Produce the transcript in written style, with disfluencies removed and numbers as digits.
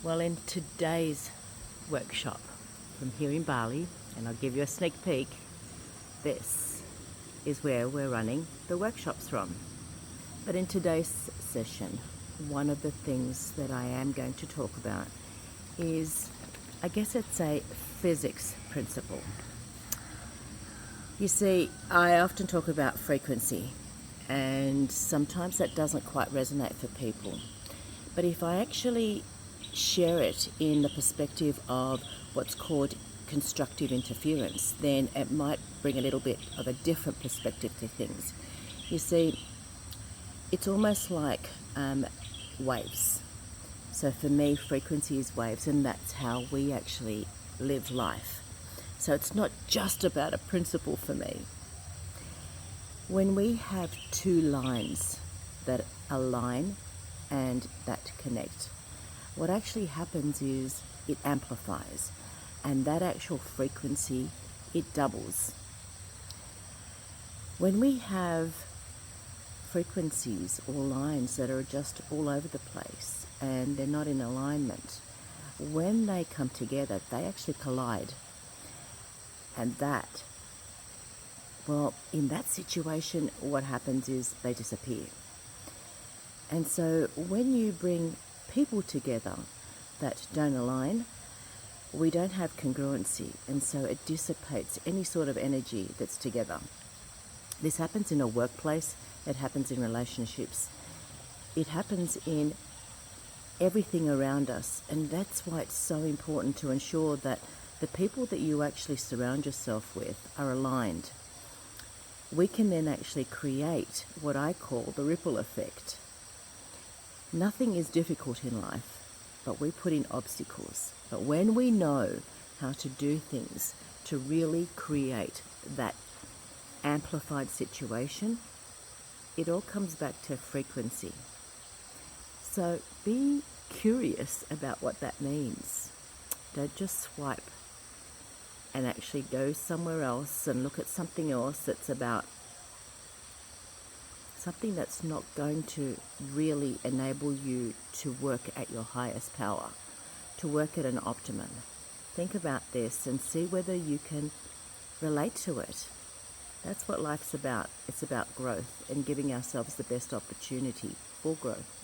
Well, in today's workshop from here in Bali, and I'll give you a sneak peek, this is where we're running the workshops from. But in today's session, one of the things that I am going to talk about is, I guess it's a physics principle. You see, I often talk about frequency, and sometimes that doesn't quite resonate for people. But if I actually share it in the perspective of what's called constructive interference, then it might bring a little bit of a different perspective to things. You see, it's almost like waves. So for me, frequency is waves, and that's how we actually live life. So it's not just about a principle for me. When we have two lines that align and that connect, what actually happens is it amplifies, and that actual frequency, it doubles. When we have frequencies or lines that are just all over the place and they're not in alignment, when they come together, they actually collide. And that, well, in that situation, what happens is they disappear. And so when you bring people together that don't align, we don't have congruency, and so it dissipates any sort of energy that's together. This happens in a workplace, it happens in relationships, it happens in everything around us, and that's why it's so important to ensure that the people that you actually surround yourself with are aligned. We can then actually create what I call the ripple effect. Nothing is difficult in life, but we put in obstacles. But when we know how to do things to really create that amplified situation, it all comes back to frequency. So be curious about what that means. Don't just swipe and actually go somewhere else and look at something else that's about something that's not going to really enable you to work at your highest power, to work at an optimum. Think about this and see whether you can relate to it. That's what life's about. It's about growth and giving ourselves the best opportunity for growth.